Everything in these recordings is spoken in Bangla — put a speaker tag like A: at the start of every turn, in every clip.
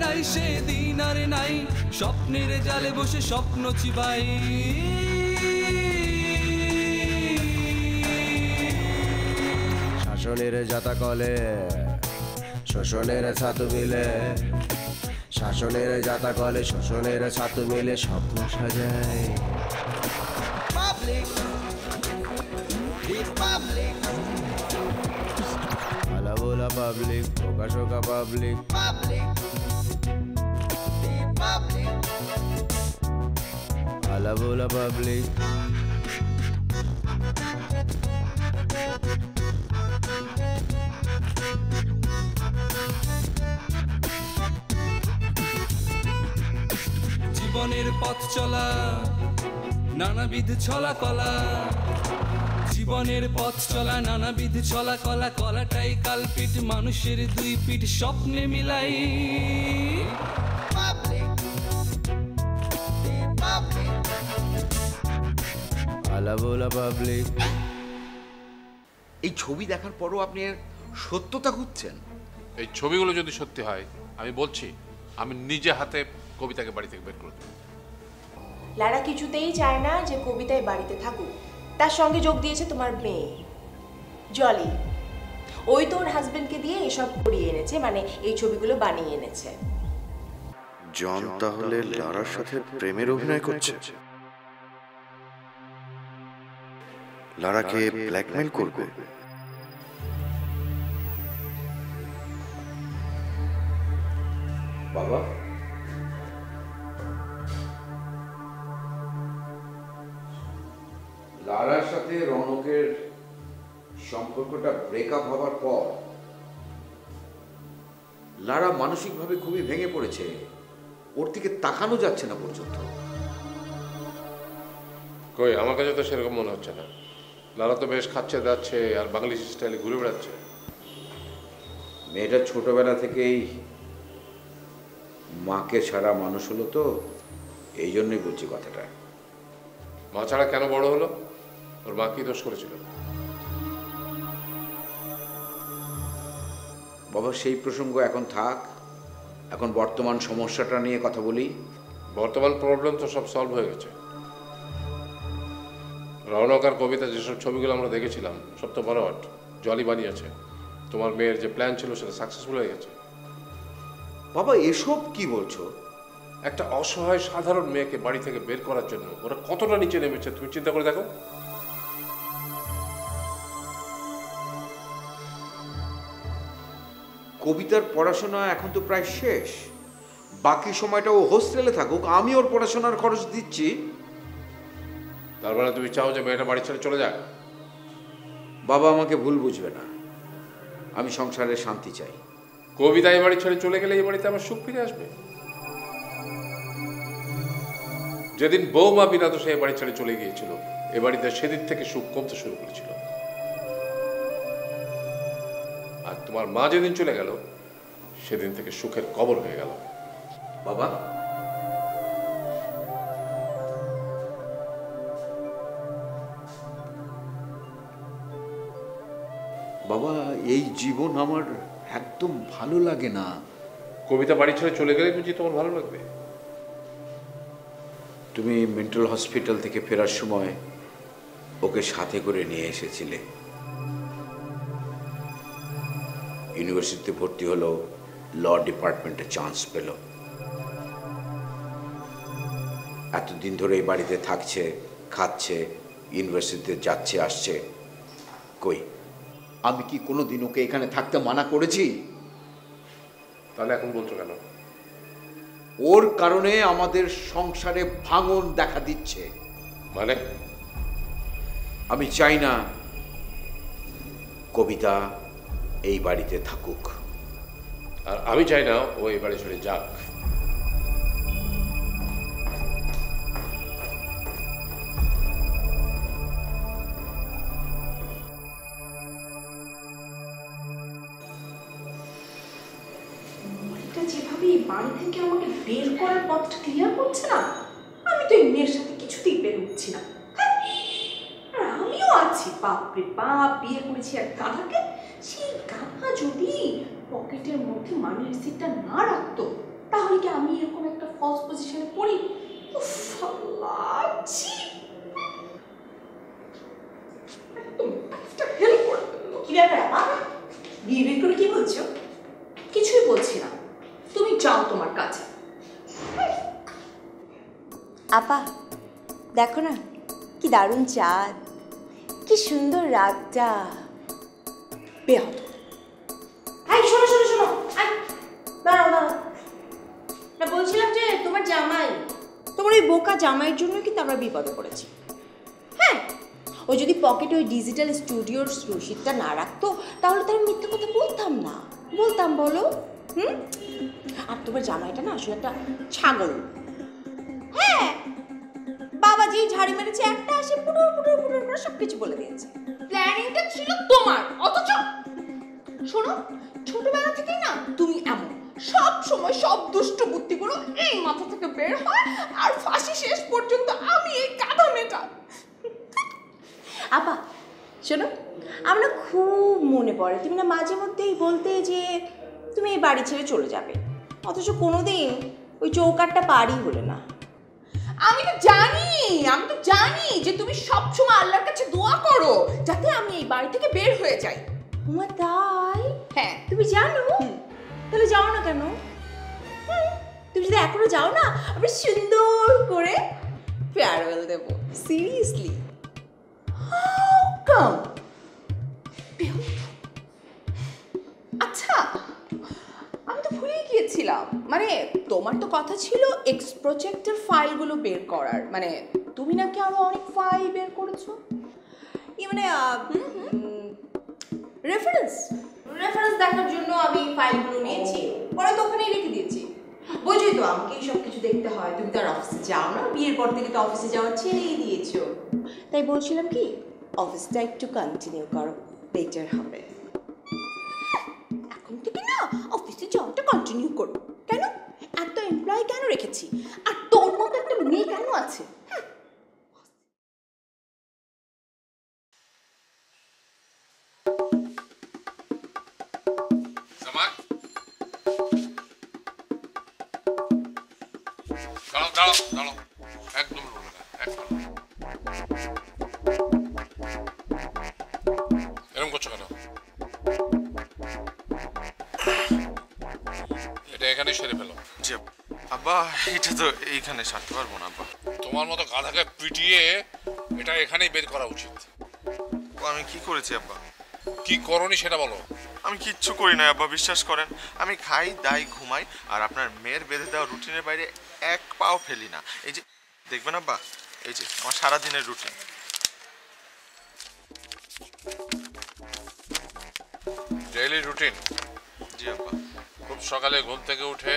A: নাই সেদিন আর নাই, স্বপ্নের জালে বসে স্বপ্ন চিবাই।
B: শাসনের জাতা কলে শোষণের ছাতু মিলে, শাসনের জাতা কলে শোষণের ছাতু মিলে স্বপ্ন সাজায়। আলাবোলা পাবলিক, প্রকাশকা পাবলিক, আলাবোলা পাবলিক।
A: জীবনের পথ চলা নানাবিধ ছলা কলা, জীবনের পথ চলা নানাবিধ ছলা কলা, কলাটাই কালপিট মানুষের দুই পিঠ স্বপ্নে মিলাই।
B: আলাবোলা পাবলিক।
C: এই ছবি দেখার পরও আপনি সত্যতা খুঁজছেন?
D: এই ছবিগুলো যদি সত্যি হয়, আমি বলছি আমি নিজে হাতে কবিতাকে বাড়ি থেকে বের করে দেব।
E: লারা কিছুতেই চায় না যে কবিতায় বাড়িতে থাকুক। তার সঙ্গে যোগ দিয়েছে তোমার মেয়ে জলি। ওই তো ওর হাজবেন্ডকে দিয়ে এসব করিয়ে এনেছে, মানে এই ছবিগুলো বানিয়ে এনেছে।
F: জন তাহলে লারার সাথে প্রেমের অভিনয় করছে? লারাকে ব্ল্যাকমেল করবে?
C: বাবা, লারার সাথে রনকের সম্পর্কটা ব্রেকআপ হওয়ার পর লারা মানসিকভাবে খুবই ভেঙে পড়েছে। ওর দিকে তাকানো যাচ্ছে না পর্যন্ত।
D: কই, আমার কাছে তো সেরকম মনে হচ্ছে না। লারা তো বেশ খাচ্ছে যাচ্ছে আর বাঙালি স্টাইলে ঘুরে বেড়াচ্ছে।
C: মেয়েটা ছোটবেলা থেকেই মাকে ছাড়া মানুষ হলো, তো এই জন্যই বলছি কথাটা।
D: মা ছাড়া কেন বড় হলো? ওর মা কি দোষ করেছিল?
C: বাবা, সেই প্রসঙ্গ এখন থাক। এখন বর্তমান সমস্যাটা নিয়ে কথা বলি।
D: বর্তমান প্রবলেম তো সব সলভ হয়ে গেছে। রৌনক আর কবিতা যেসব ছবিগুলো আমরা দেখেছিলাম সব তো বড় আর্ট, জলি বানিয়েছে। তোমার মেয়ের যে প্ল্যান ছিল সেটা সাকসেসফুল হয়ে গেছে।
C: বাবা, এসব কি বলছো?
D: একটা অসহায় সাধারণ মেয়েকে বাড়ি থেকে বের করার জন্য ওরা কতটা নিচে নেমেছে তুমি চিন্তা করে দেখো।
C: কবিতার পড়াশোনা এখন তো প্রায় শেষ। বাকি সময়টা ও হোস্টেলে থাকুক, আমি ওর পড়াশোনার খরচ দিচ্ছি।
D: তার মানে তুমি চাও যে মেয়েটা বাড়ি ছেড়ে চলে যাক?
C: বাবা, আমাকে ভুল বুঝবে না, আমি সংসারে শান্তি চাই।
D: কবিতা এই বাড়ি ছেড়ে চলে গেলে এই বাড়িতে আমার সুখ ফিরে আসবে। যেদিন বৌমা বিনা দোষে এই বাড়ি ছেড়ে চলে গিয়েছিল, এ বাড়িতে সেদিন থেকে সুখ কমতে শুরু করেছিল। আর তোমার মা যেদিন চলে গেল সেদিন থেকে সুখের কবর হয়ে গেল।
C: বাবা, বাবা, এই জীবন আমার একদম ভালো লাগে না।
D: কবিতা বাড়ি ছেড়ে চলে গেলে বুঝি তোমার ভালো লাগবে?
C: তুমি মেন্টাল হসপিটাল থেকে ফেরার সময় ওকে সাথে করে নিয়ে এসেছিলে। ইউনিভার্সিটিতে ভর্তি হলো, ল ডিপার্টমেন্টে চান্স পেল। এতদিন ধরে এই বাড়িতে থাকছে, খাচ্ছে, ইউনিভার্সিটিতে যাচ্ছে আসছে। কই, আমি কি কোনোদিন ওকে এখানে থাকতে মানা করেছি?
D: তাহলে এখন বলছো কেন?
C: ওর কারণে আমাদের সংসারে ভাঙন দেখা দিচ্ছে।
D: মানে?
C: আমি চাই না কবিতা এই বাড়িতে থাকুক।
D: আর আমি চাই না ও এই বাড়ি ছেড়ে যাক।
E: যেভাবে এই বাড়ি থেকে আমাকে বের করার পথটা ক্লিয়ার করছে না, আমি তো এই মেয়ের সাথে কিছুতেই বের হচ্ছি না। আর আমিও আছি, বাপরে বাপ, বিয়ে করেছি এক গাধাকে। সেই গাধা যদি পকেটের মধ্যে মানি রিসিপ্টটা না রাখতো তাহলে কি আমি এরকম একটা ফলস পজিশনে পড়ি? উফ আল্লাহ, ছি। কি ব্যাপার আপা, বিয়ে করে কি বলছো? কিছুই বলছি না, তুমি যাও তোমার কাছে। আপা দেখো না কি দারুণ চাঁদ, কি সুন্দর রাতটা। বেহত। এই শোনো শোনো শোনো, দাঁড়াও দাঁড়াও, না বলছিলাম যে তোমার জামাই, তোমার ওই বোকা জামাইয়ের জন্য কিন্তু আমরা বিপদে পড়েছি। হ্যাঁ, ও যদি পকেটে ওই ডিজিটাল স্টুডিওর রসিদটা না রাখতো তাহলে তো আমি মিথ্যে কথা বলতাম না, বলতাম বলো? আর তোমার জামাইটা না আসলে একটা ছাগল। হ্যাঁ, বাবা যেই ঝাড়ি মেরেছে একটা আসে পুরো পুরো পুরো করে সবকিছু বলে দিয়েছে। প্ল্যানিংটা ছিল তোমার, অথচ শোনো, ছোটবেলা থেকেই না তুমি এমন, সব সময় সব দুষ্ট বুদ্ধিগুলো এই মাথা থেকে বের হয় আর ফাঁসি শেষ পর্যন্ত আমি এই কাঁধা মেটা। আপা শোনো, আমরা খুব মনে পড়ে তুমি না মাঝে মধ্যেই বলতে যে তুমি এই বাড়ি ছেড়ে চলে যাবে, অথচ কোনোদিন ওই চৌকাটটা পারই হলে না। আমি তো জানি যে তুমি সবসময় আল্লাহর কাছে দোয়া করো যাতে আমি এই বাড়ি থেকে বের হয়ে যাই। তোমার তাই? হ্যাঁ, তুমি জানো? তাহলে যাও না কেন? তুমি যদি এখনো যাও না, আমি সুন্দর করে ফেয়ারওয়েল দেব। সিরিয়াসলি? How come? আচ্ছা, আমি তো ভুলেই গিয়েছিলাম, মানে তোমার তো কথা ছিল এক্স প্রজেক্টের ফাইলগুলো বের করার, মানে তুমি নাকি আরো অনেক ফাইল বের করেছো। মানে রেফারেন্স দেখার জন্য আমি ফাইলগুলো নিয়েছি, পরে তো ওখানেই রেখে দিয়েছি। বুঝই তো, আমাকে এই সব কিছু দেখতে হয়, তুমি তো আর অফিসে যাও না, বিয়ের পর থেকে তো অফিসে যাওয়া ছেড়েই দিয়েছো। তাই বলছিলাম কি, অফিসটা একটু কন্টিনিউ করো, বেটার হবে। এখন থেকে না অফিসে যাওয়াটা কন্টিনিউ করো। কেন? এত এমপ্লয় কেন রেখেছি, আর তোর মতো একটা মেয়ে কেন আছে?
D: একদম এরকম করছো কেন? এটা এখানে সেরে ফেলো।
F: জি আব্বা, এটা তো এইখানে সারতে পারবো না আব্বা।
D: তোমার মতো গাধাকে পিটিয়ে এটা এখানেই বের করা উচিত।
F: আমি কি করেছি আব্বা?
D: কি করনি সেটা বলো।
F: আমি কিচ্ছু করি না আব্বা, বিশ্বাস করেন। আমি খাই দাই ঘুমাই, আর আপনার মেয়ের বেঁধে দেওয়া রুটিনের বাইরে এক পাও ফেলি না। এই যে দেখবেন আব্বা, এই যে আমার সারাদিনের রুটিন।
D: Daily routine?
F: জি আব্বা।
D: খুব সকালে ঘুম থেকে উঠে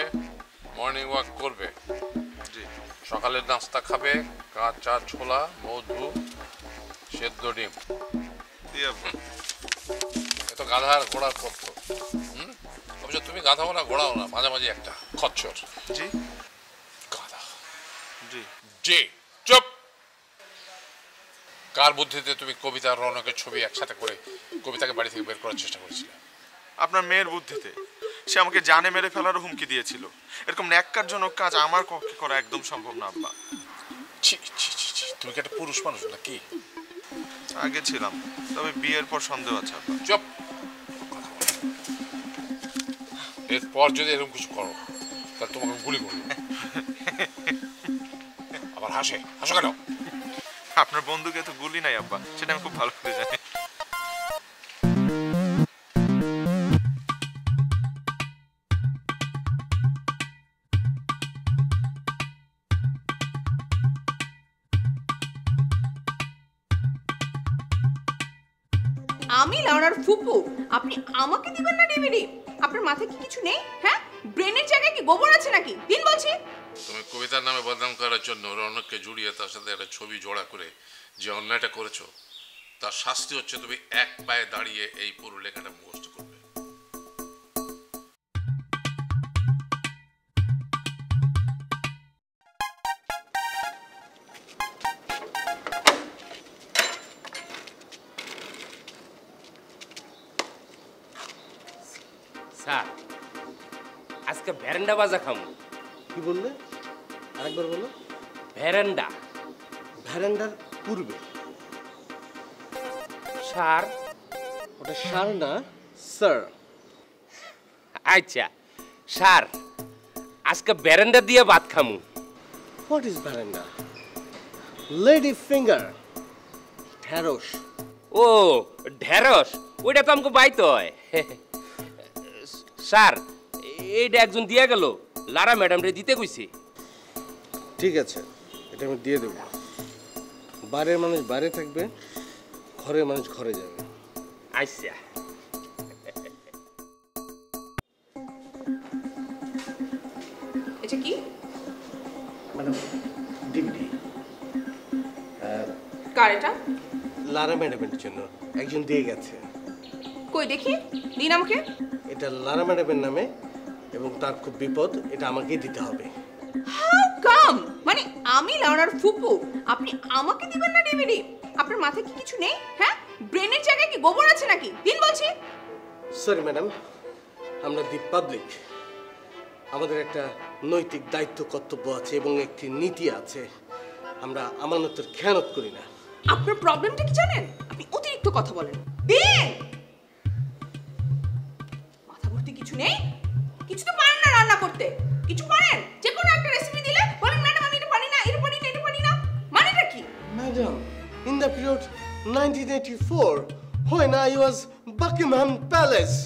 D: মর্নিং ওয়াক করবে।
F: জি।
D: সকালের নাস্তা খাবে, কাঁচা ছোলা, মধু, সেদ্ধ ডিম।
F: জি আব্বা।
D: এ তো গাধার ঘোড়ার পথ্য। অবশ্য তুমি গাধাও না ঘোড়াও না, মাঝামাঝি একটা খচ্চর।
F: জি।
D: গাধা।
F: জি।
D: জি। চুপ। কার বুদ্ধিতে তুমি কবিতা আর রৌনকের ছবি একসাথে করে কবিতাকে বাড়ি থেকে বের করার চেষ্টা করেছিলে?
F: আপনার মেয়ের বুদ্ধিতে। সে আমাকে জানে মেরে ফেলার হুমকি দিয়েছিল। এরকম ন্যাক্কারজনক কাজ আমার পক্ষে করা একদম সম্ভব না আব্বা।
D: ছি ছি ছি, তুমি কি একটা পুরুষ মানুষ নাকি?
F: আগে ছিলাম, তবে বিয়ের পর সন্দেহ আছে আব্বা।
D: চুপ। এরপর যদি এরকম কিছু করো তাহলে তোমাকে গুলি করবো। আবার হাসো কেন?
F: আপনার বন্ধুকে তো গুলি নাই আব্বা, সেটা আমি খুব ভালো করে জানি।
E: আমি লাউড়ার ফুপু, আপনি আমাকে দিবেন না ডিভিডি? আপনার মাথায় কি কিছু নেই? হ্যাঁ, ব্রেনের জায়গায় কি গোবর আছে নাকি? দিন বলছি।
D: তুমি কবিতার নামে বদনাম করার জন্য রৌনককে জুড়িয়ে তার সাথে একটা ছবি জোড়া করে যে অন্যায়টা করেছো, তার শাস্তি হচ্ছে তুমি এক পায়ে দাঁড়িয়ে এই পুরো লেখাটা মুখস্থ করবে।
G: স্যার, আজকে ভ্যারেন্ডা বাজা খামু। কি বললে? আরেকবার বলো।
H: ভ্যারান্ডা।
G: ভ্যারান্ডার পূর্বে।
H: স্যার।
G: ওটা স্যার না, স্যার।
H: আচ্ছা স্যার, আজকে ভ্যারান্ডা দিয়ে ভাত খামু।
G: What is veranda? Lady finger, ঢেঁড়স।
H: ও ঢেঁড়স, ওইটা তো আমাকে বাইতে হয়। স্যার, এইটা একজন দিয়ে গেল, লারা ম্যাডাম রে দিতে কইছি।
G: ঠিক আছে, এটা আমি দিয়ে দেবো। বাইরের মানুষ বাইরে থাকবে, ঘরের মানুষ ঘরে যাবে।
H: আচ্ছা।
E: এটা কি?
G: Madam, DVD.
E: কার এটা?
G: লারা ম্যাডামের জন্য একজন দিয়ে গেছে।
E: কই দেখি, দিন আমাকে।
G: এটা লারা ম্যাডামের নামে এবং তার খুব বিপদ, এটা আমাকেই দিতে হবে।
E: How come? মানে আমি লাউনার ফুপু, আপনি আমাকে দিবেন না ডিভিডি? আপনার মাথায় কি কিছু নেই? হ্যাঁ, ব্রেনের জায়গায় কি গোবর আছে নাকি? দিন বলছি।
G: সরি ম্যাডাম, আমরা দি পাবলিক, আমাদের একটা নৈতিক দায়িত্ব কর্তব্য আছে এবং একটি নীতি আছে। আমরা আমানতের খেয়ানত করি না।
E: আপনার প্রবলেমটা কি জানেন? আপনি অতিরিক্ত কথা বলেন। দিন। মাথা ভর্তি কিছু নেই? কিছু তো পারেন না রান্না করতে? কিছু পারেন? যে কোনো একটা রেসিপি দিলে বলেন ম্যাডাম আমি এটা পারি না, এটা পারি না, এটা পারি না। মানেটা কি?
G: Madam, in the period 1984, when I was Buckingham Palace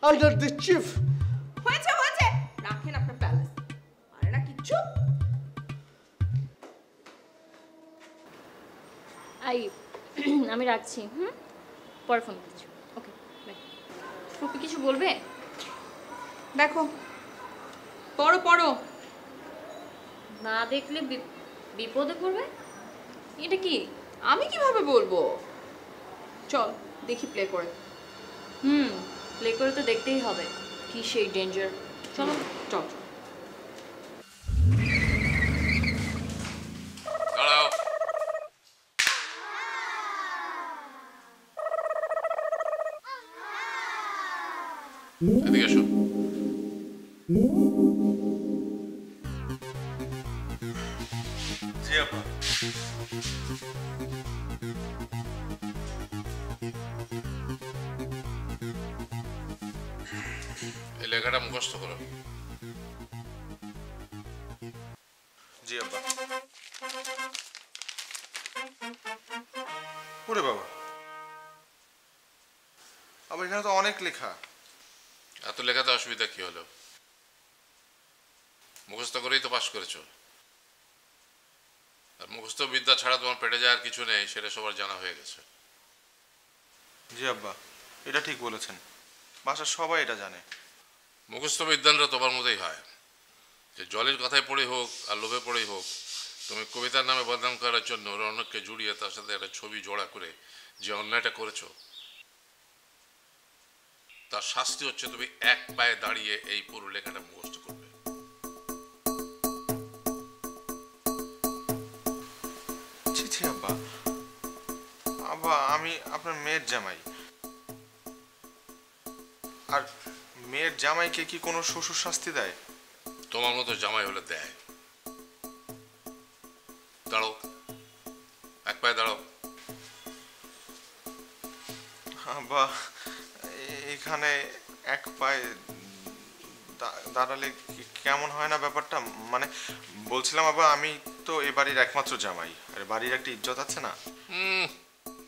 G: under the chief.
E: হয়েছে হয়েছে, রাখেন আপনার প্যালেস। পারে না কিচ্ছু।
I: আমি রাখছি। পরে ফোন করছি। Okay bye. ফুপি কিছু বলবে?
E: দেখো, পড়ো পড়ো।
I: না দেখলে বিপদে পড়বে। এটা কি?
E: আমি কিভাবে বলবো? চল দেখি প্লে করে।
I: প্লে করে তো দেখতেই হবে কি সেই ডেঞ্জার। চলো
E: চল।
D: দাঁড়াও। এদিকে এসো।
F: জি আপা।
D: এই লেখাটা মুখস্থ করো।
F: জি আব্বা। ওরে বাবা, আবার এখানে তো অনেক লেখা।
D: এত লেখাতে অসুবিধা কি হলো? মুখস্থ করেই তো পাশ করেছো। আর মুখস্থ বিদ্যা ছাড়া তোমার পেটে যাওয়ার কিছু নেই, সেটা সবার জানা হয়ে গেছে।
F: জি আব্বা, এটা ঠিক বলেছেন, বাসার সবাই এটা জানে।
D: মুখস্থ বিদ্যানরা তোমার মতোই হয়, যে জলের কথায় পড়ে হোক আর লোভে পড়েই হোক, তুমি কবিতার নামে বদনাম করার জন্য রৌনককে জুড়িয়ে তার সাথে একটা ছবি জোড়া করে যে অন্যায়টা করেছো, তার শাস্তি হচ্ছে তুমি এক পায়ে দাঁড়িয়ে এই পুরো লেখাটা মুখস্থ করবে।
F: ছি ছি আব্বা, আব্বা আমি আপনার মেয়ের জামাই, আর মেয়ের জামাইকে কি কোনো শ্বশুর শাস্তি দেয়?
D: তোমার মতো জামাই হলে দেয়। দাঁড়াও, এক পায়ে দাঁড়াও।
F: আব্বা এখানে এক পায়ে দাঁড়ালে কেমন হয় না ব্যাপারটা? মানে বলছিলাম আব্বা, আমি তো এ বাড়ির একমাত্র জামাই, আর বাড়ির একটা ইজ্জত আছে না?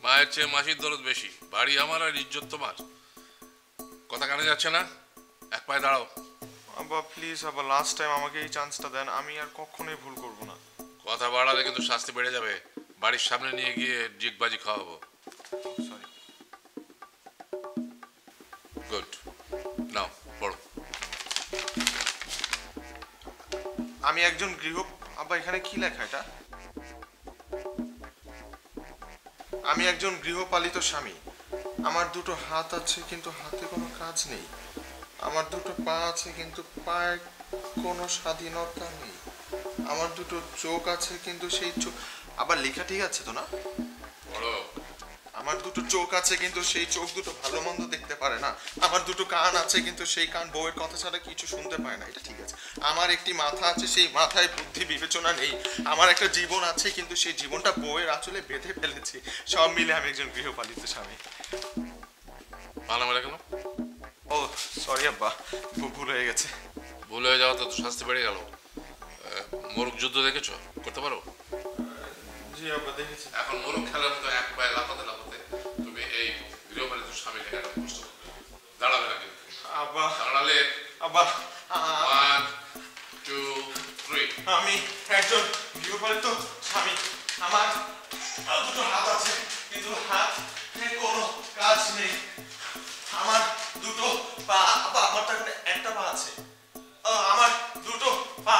D: মায়ের চেয়ে মাসির দরদ বেশি। বাড়ি আমার আর ইজ্জত তোমার। কথা কানে যাচ্ছে না? এক পায়ে দাঁড়াও।
F: আব্বা প্লিজ আব্বা, লাস্ট টাইম আমাকে এই চান্সটা দেন, আমি আর কখনোই ভুল করব না।
D: কথা বাড়ালে কিন্তু শাস্তি বেড়ে যাবে। বাড়ির সামনে নিয়ে গিয়ে জিগবাজি খাওয়াবো।
F: সরি।
D: গুড, নাও পড়ো।
F: আমি একজন আব্বা এখানে কি লেখা এটা? আমি একজন গৃহপালিত স্বামী, আমার দুটো হাত আছে কিন্তু হাতে কোনো কাজ নেই, আমার দুটো পা আছে কিন্তু পায়ে কোনো স্বাধীনতা নেই, আমার দুটো চোখ আছে কিন্তু সেই চোখ, আবার লেখা ঠিক আছে তো না? আমার দুটো চোখ আছে কিন্তু সেই চোখ দুটো ভালো মন্দ দেখতে পারে না, আমার দুটো কান আছে কিন্তু সেই কান বউয়ের কথা ছাড়া কিছু শুনতে পায় না। এটা ঠিক আছে, আমার একটি মাথা আছে, সেই মাথায় বুদ্ধি বিবেচনা নেই। আমার একটা জীবন আছে, কিন্তু সেই জীবনটা বউয়ের আঁচলে বেঁধে ফেলেছি। সব মিলে আমি একজন গৃহপালিত স্বামী।
D: মানা মেরে কেন?
F: ও সরি আব্বা, ভুল হয়ে গেছে।
D: ভুল হয়ে যাওয়া তো শাস্তি বেড়ে গেল। মোরগ যুদ্ধ দেখেছো? করতে পারো?
F: জি আব্বা, দেখেছি।
D: এখন মোরগ খেলার মতো এক পায়ে লাফাতে লাফাতে তুমি এই গৃহপালিত স্বামী লেখাটা কষ্ট দাঁড়াবে না কিন্তু।
F: আব্বা
D: দাঁড়ালে
F: আব্বা
D: 1 2 3
F: আমি একজন গৃহপালিত স্বামী। আমার দুটো হাত আছে, কিন্তু হাত কোনো কাজ নেই। আমার দুটো পা, আব্বা আমার তো একটা পা আছে। আমার দুটো পা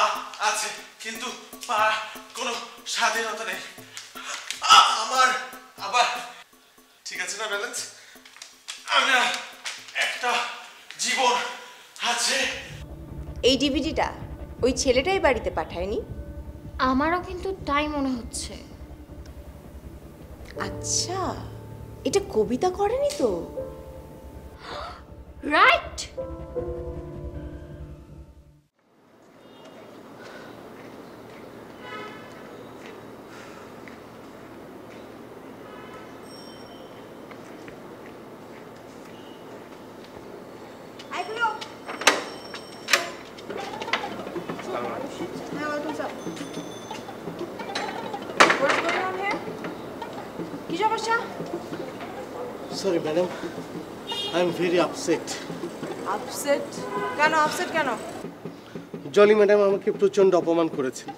F: আছে, কিন্তু পা কোনো স্বাধীনতা নেই। আমার আবার ঠিক আছে না ব্যালেন্স? আমার একটা জীবন আছে।
E: এই ডিভিডিটা ওই ছেলেটাই বাড়িতে পাঠায়নি?
I: আমারও কিন্তু তাই মনে হচ্ছে।
E: আচ্ছা, এটা কবিতা করেনি তো?
I: রাইট।
E: কি সমস্যা?
G: Sorry madam, I am very upset.
E: Upset কেন? আপসেট কেন?
G: জলি ম্যাডাম আমাকে প্রচণ্ড অপমান করেছেন।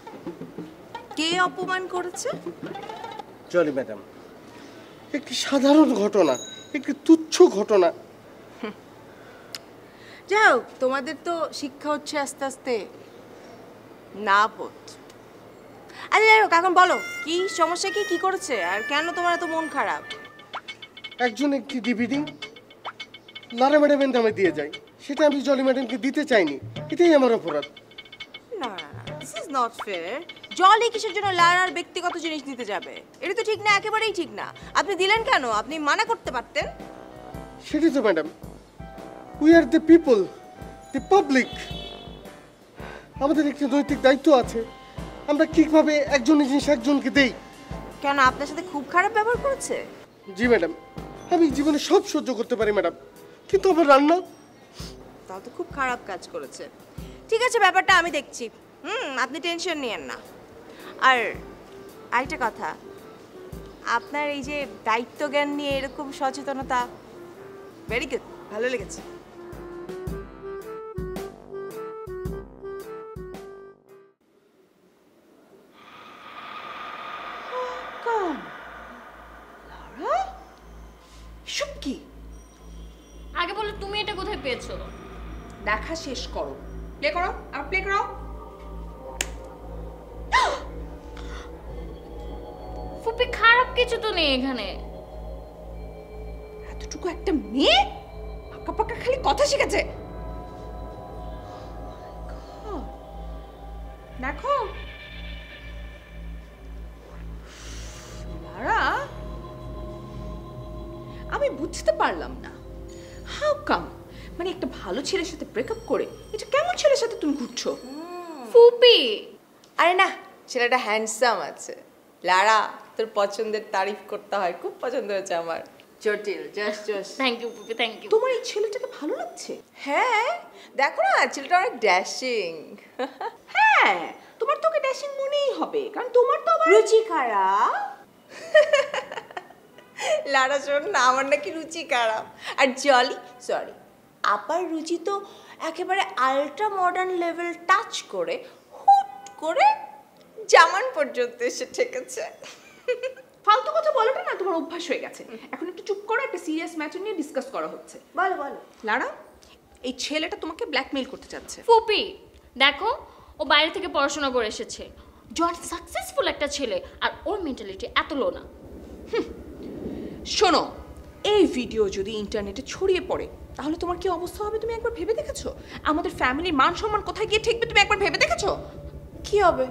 E: কে অপমান করেছে?
G: জলি ম্যাডাম, একটি সাধারণ ঘটনা, একটি তুচ্ছ ঘটনা।
E: যাই হোক, তোমাদের তো শিক্ষা হচ্ছে আস্তে আস্তে। না বোধ। আচ্ছা যাই হোক, এখন বলো কি সমস্যা, কি করেছে আর কেন তোমার এত মন খারাপ?
G: একজন একটি ডিভিডি লারা ম্যাডামের নামে দিয়ে যায়, সেটা আমি জলি ম্যাডামকে দিতে চাইনি। এটাই আমার অপরাধ।
E: না না না, দিস ইজ নট ফেয়ার। জলি কিসের জন্য লারার ব্যক্তিগত জিনিস দিতে যাবে? এটা তো ঠিক না, একেবারেই ঠিক না। আপনি দিলেন কেন? আপনি মানা করতে পারতেন।
G: সেটাই তো madam, we are the people, the public. আমাদের একটি নৈতিক দায়িত্ব আছে। আমরা কিভাবে একজনের জিনিস একজনকে দেই?
E: কেন, আপনার সাথে খুব খারাপ ব্যবহার করেছে?
G: জি ম্যাডাম, আমি জীবনে সব সহ্য করতে পারি ম্যাডাম, কিন্তু আমার রান্না।
E: তাও তো খুব খারাপ কাজ করেছে। ঠিক আছে, ব্যাপারটা আমি দেখছি। আপনি টেনশন নিয়েন না। আর আরেকটা কথা, আপনার এই যে দায়িত্ব জ্ঞান নিয়ে এরকম সচেতনতা, ভেরি গুড, ভালো লেগেছে। এসব কি?
I: আগে বলো তুমি এটা কোথায় পেয়েছো?
E: দেখা শেষ করো, প্লে করো, আর প্লে করো।
I: ফুপি, খারাপ কিছু তো নেই এখানে।
E: এতটুকু একটা মেয়ে পাকা পাকা খালি কথা শিখেছে। দেখো লারা, আমি বুঝতে পারলাম না, হাউ কাম, মানে একটা ভালো ছেলের সাথে ব্রেকআপ করে এটা কেমন ছেলের সাথে তুমি ঘুরছো?
I: ফুপি,
E: আরে না, ছেলেটা হ্যান্ডসাম আছে। লারা, তোর পছন্দের তারিফ করতে হয়, খুব পছন্দ হয়েছে আমার। জটিল, জাস্ট
I: থ্যাংক ইউ ফুপি, থ্যাংক ইউ।
E: তোমার এই ছেলেটাকে ভালো লাগছে? হ্যাঁ, দেখো না, ছেলেটা অনেক ড্যাশিং। হ্যাঁ, তোমার তো ওকে ড্যাশিং মনেই হবে, কারণ তোমার তো আবার রুচি খারাপ। লারা শোন না, আমার নাকি রুচি খারাপ। আর জলি, সরি, আপার রুচি তো একেবারে আল্ট্রা মডার্ন লেভেল টাচ করে হুট করে জামান পর্যন্ত এসে ঠেকেছে।
J: ফালতু কথা বলাটা না তোমার অভ্যাস হয়ে গেছে। এখন একটু চুপ করো, একটা সিরিয়াস ম্যাটার নিয়ে ডিসকাস করা হচ্ছে।
E: বলো বলো।
J: লারা, এই ছেলেটা তোমাকে ব্ল্যাকমেইল করতে চাচ্ছে।
I: ফুপি দেখো, ও বাইরে থেকে পড়াশোনা করে এসেছে, জন সাকসেসফুল একটা ছেলে, আর ওর মেন্টালিটি এত লো না।
J: শোনো, এই ভিডিও যদি ইন্টারনেটে ছড়িয়ে পড়ে তাহলে তোমার কি অবস্থা হবে তুমি একবার ভেবে দেখেছো? আমাদের ফ্যামিলির মান সম্মান কোথায় গিয়ে ঠেকবে তুমি একবার ভেবে দেখেছো?
E: কি হবে?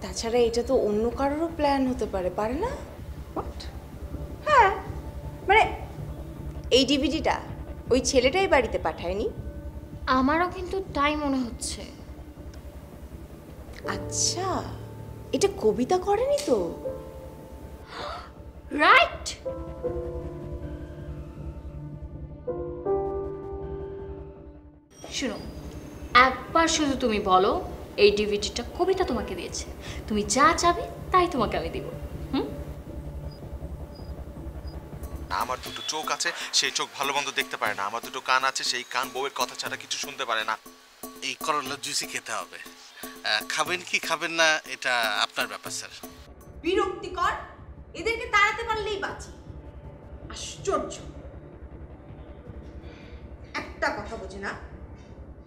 E: তাছাড়া এটা তো অন্য কারোরও প্ল্যান হতে পারে, পারে না?
J: হোয়াট?
E: হ্যাঁ, মানে এই ডিভিডিটা ওই ছেলেটাই বাড়িতে পাঠায়নি?
I: আমারও কিন্তু তাই মনে হচ্ছে।
E: আচ্ছা, এটা কবিতা করেনি তো?
I: রাইট। শুনো, একবার শুধু তুমি বলো এই ডিভিডিটা কবিতা তোমাকে দিয়েছে, তুমি যা চাবে তাই তোমাকে আমি দিব।
F: আমার দুটো চোখ আছে, সেই চোখ ভালো মন্দ দেখতে পারে না। আমার দুটো কান আছে, সেই কান বউয়ের কথা ছাড়া কিছু শুনতে পারে না।
K: এই করলা জুসই খেতে হবে। খাবেন কি খাবেন না এটা আপনার ব্যাপার স্যার।
L: বিরক্তিকর, এদেরকে তাড়াতে পারলেই বাঁচি। আশ্চর্য, একটা কথা বোঝে না।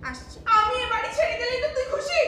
L: আসছি।
J: আমি এ বাড়ি ছেড়ে দিলেই তো তুই খুশি?